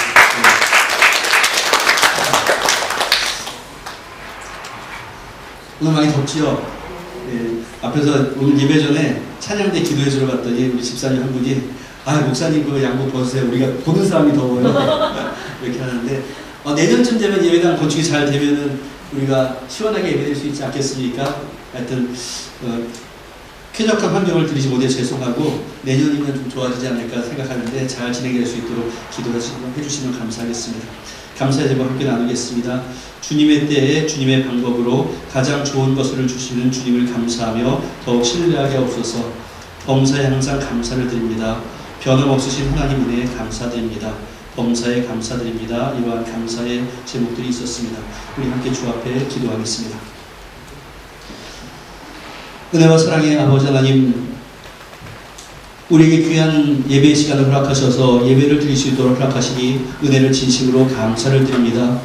오늘 많이 덥지요? 예, 앞에서 오늘 예배 전에 찬양대 기도해 주러 갔더니 우리 집사님 한 분이 목사님 그 양복 벗으세요. 우리가 보는 사람이 더워요. 이렇게 하는데 내년쯤 되면 예배당 건축이 잘 되면은 우리가 시원하게 예배드릴 수 있지 않겠습니까? 하여튼 쾌적한 환경을 드리지 못해 죄송하고 내년이면 좀 좋아지지 않을까 생각하는데 잘 진행될 수 있도록 기도해 주시면 감사하겠습니다. 감사의 제목 함께 나누겠습니다. 주님의 때에 주님의 방법으로 가장 좋은 것을 주시는 주님을 감사하며 더욱 신뢰하게 하옵소서. 범사에 항상 감사를 드립니다. 변함없으신 하나님 은혜에 감사드립니다. 범사에 감사드립니다. 이러한 감사의 제목들이 있었습니다. 우리 함께 주 앞에 기도하겠습니다. 은혜와 사랑의 아버지 하나님, 우리에게 귀한 예배의 시간을 허락하셔서 예배를 드릴 수 있도록 허락하시니 은혜를 진심으로 감사를 드립니다.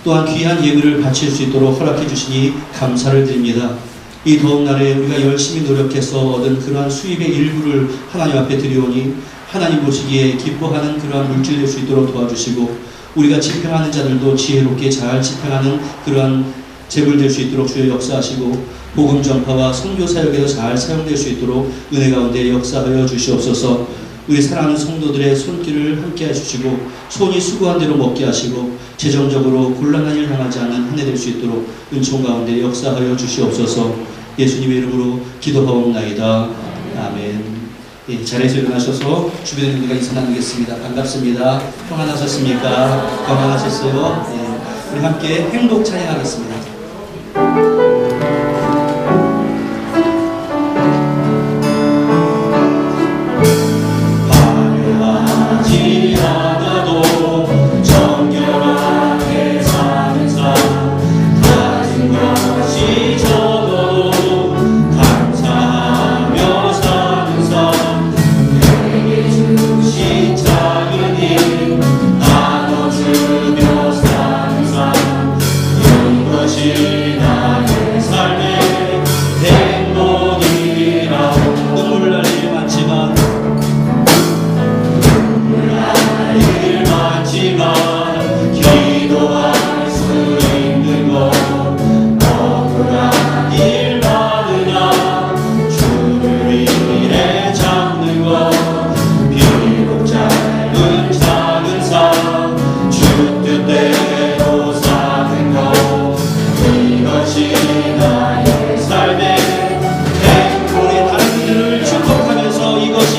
또한 귀한 예배를 바칠 수 있도록 허락해 주시니 감사를 드립니다. 이 더운 날에 우리가 열심히 노력해서 얻은 그러한 수입의 일부를 하나님 앞에 드리오니 하나님 보시기에 기뻐하는 그러한 물질 될 수 있도록 도와주시고, 우리가 집행하는 자들도 지혜롭게 잘 집행하는 그러한 재물 될 수 있도록 주여 역사하시고, 복음 전파와 선교 사역에서 잘 사용될 수 있도록 은혜 가운데 역사하여 주시옵소서. 우리 사랑하는 성도들의 손길을 함께 해주시고 손이 수고한 대로 먹게 하시고 재정적으로 곤란한 일 당하지 않는 한 해 될 수 있도록 은총 가운데 역사하여 주시옵소서. 예수님의 이름으로 기도하옵나이다. 아멘. 예, 자리에서 일어나셔서 주변의 분들과 인사 나누겠습니다. 반갑습니다. 평안하셨습니까? 건강하셨어요? 예, 우리 함께 행복 찬양하겠습니다. 화려하지 않아도 정결하게 사는 삶, 가진 것이 적어도 감사하며 사는 삶, 내게 주신 작은 힘 나눠주며 사는 삶, 이것이 나의 삶의 행복이라. 눈물 날 일 많지만 기도할 수 있는 것, 억울한 일 많으나 주를 위해 잡는 것, 비록 짧은 작은 삶 주 뜻대로 사는 것, 이것이 나의 삶의 행복. 우리 다른 분들을 축복하면서 이것이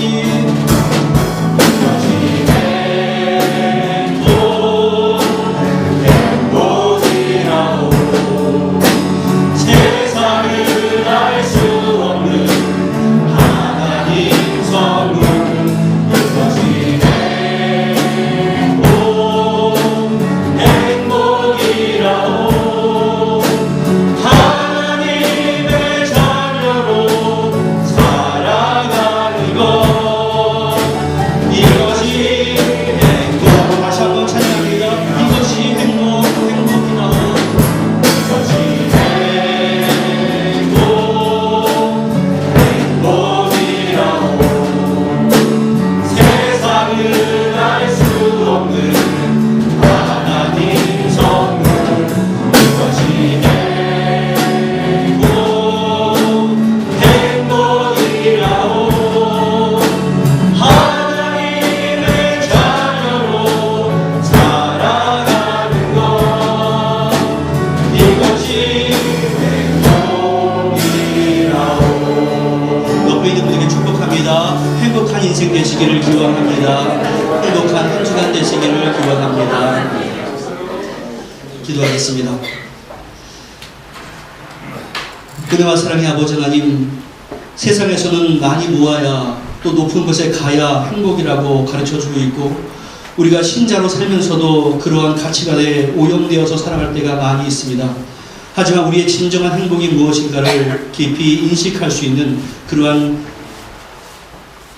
행복한 인생 되시기를 기원합니다. 행복한 한 주간 되시기를 기원합니다. 기도하겠습니다. 은혜와 사랑의 아버지 하나님, 세상에서는 많이 모아야 또 높은 곳에 가야 행복이라고 가르쳐주고 있고, 우리가 신자로 살면서도 그러한 가치관에 오염되어서 살아갈 때가 많이 있습니다. 하지만 우리의 진정한 행복이 무엇인가를 깊이 인식할 수 있는 그러한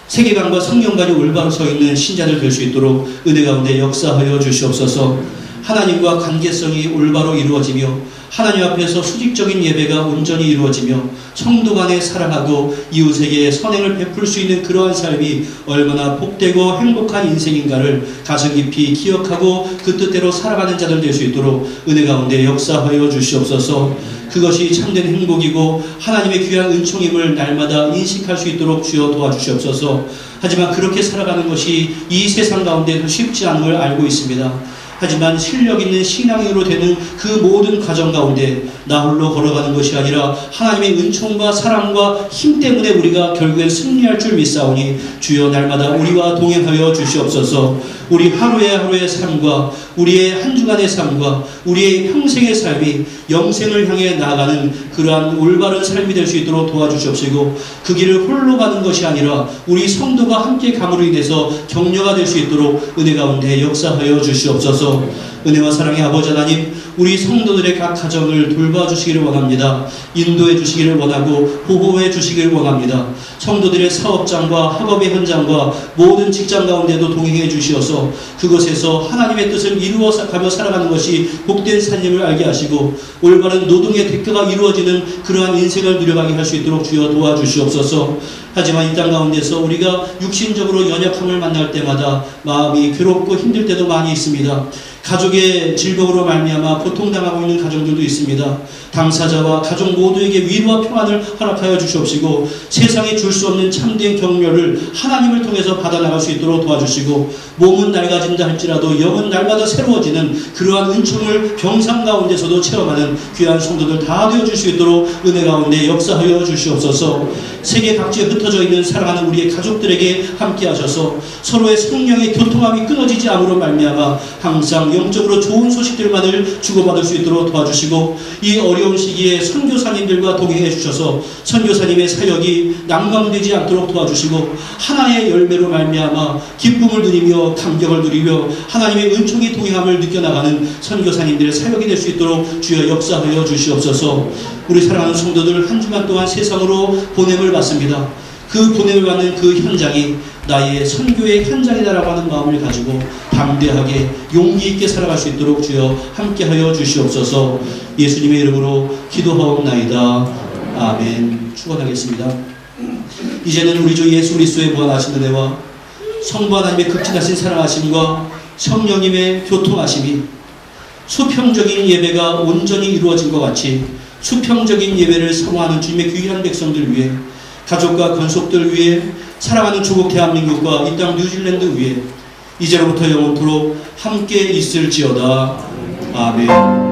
세계관과 성경관이 올바로 서 있는 신자들 될 수 있도록 은혜 가운데 역사하여 주시옵소서. 하나님과 관계성이 올바로 이루어지며 하나님 앞에서 수직적인 예배가 온전히 이루어지며 성도 간에 사랑하고 이웃에게 선행을 베풀 수 있는 그러한 삶이 얼마나 복되고 행복한 인생인가를 가슴 깊이 기억하고 그 뜻대로 살아가는 자들 될 수 있도록 은혜 가운데 역사하여 주시옵소서. 그것이 참된 행복이고 하나님의 귀한 은총임을 날마다 인식할 수 있도록 주여 도와주시옵소서. 하지만 그렇게 살아가는 것이 이 세상 가운데도 쉽지 않은 걸 알고 있습니다. 하지만 실력 있는 신앙인으로 되는 그 모든 과정 가운데 나 홀로 걸어가는 것이 아니라 하나님의 은총과 사랑과 힘 때문에 우리가 결국엔 승리할 줄 믿사오니 주여 날마다 우리와 동행하여 주시옵소서. 우리 하루의 삶과 우리의 한 주간의 삶과 우리의 평생의 삶이 영생을 향해 나아가는 그러한 올바른 삶이 될 수 있도록 도와주시옵시고, 그 길을 홀로 가는 것이 아니라 우리 성도가 함께 감으로 인해서 격려가 될 수 있도록 은혜 가운데 역사하여 주시옵소서. 은혜와 사랑의 아버지 하나님, 우리 성도들의 각 가정을 돌봐주시기를 원합니다. 인도해 주시기를 원하고 보호해 주시기를 원합니다. 성도들의 사업장과 학업의 현장과 모든 직장 가운데도 동행해 주시어서 그곳에서 하나님의 뜻을 이루어가며 살아가는 것이 복된 삶임을 알게 하시고 올바른 노동의 대가가 이루어지는 그러한 인생을 누려가게 할 수 있도록 주여 도와주시옵소서. 하지만 이 땅 가운데서 우리가 육신적으로 연약함을 만날 때마다 마음이 괴롭고 힘들 때도 많이 있습니다. 가족의 질병으로 말미암아 고통당하고 있는 가정들도 있습니다. 당사자와 가족 모두에게 위로와 평안을 허락하여 주시옵시고 세상에 줄 수 없는 참된 격려를 하나님을 통해서 받아나갈 수 있도록 도와주시고 몸은 낡아진다 할지라도 영은 날마다 새로워지는 그러한 은총을 병상 가운데서도 체험하는 귀한 성도들 다 되어줄 수 있도록 은혜 가운데 역사하여 주시옵소서. 세계 각지에 흩어져 있는 사랑하는 우리의 가족들에게 함께 하셔서 서로의 성령의 교통함이 끊어지지 않으로 말미암아 항상 영적으로 좋은 소식들만을 주고받을 수 있도록 도와주시고 이 어려운 시기에 선교사님들과 동행해 주셔서 선교사님의 사역이 낭망되지 않도록 도와주시고 하나의 열매로 말미암아 기쁨을 누리며 감격을 누리며 하나님의 은총이 동행함을 느껴나가는 선교사님들의 사역이 될 수 있도록 주여 역사하여 주시옵소서. 우리 사랑하는 성도들 한 주간 동안 세상으로 보냄을 받습니다. 그 보냄을 받는 그 현장이 나의 선교의 현장이다라고 하는 마음을 가지고 담대하게 용기 있게 살아갈 수 있도록 주여 함께하여 주시옵소서. 예수님의 이름으로 기도하옵나이다. 아멘. 축원하겠습니다. 이제는 우리 주 예수 그리스도의 무한하신 은혜와 성부 하나님의 극진하신 사랑하심과 성령님의 교통하심이 수평적인 예배가 온전히 이루어진 것 같이 수평적인 예배를 사모하는 주님의 귀한 백성들 위해, 가족과 권속들 위해, 사랑하는 조국 대한민국과 이 땅 뉴질랜드 위해 이제로부터 영원토록 함께 있을지어다. 아멘.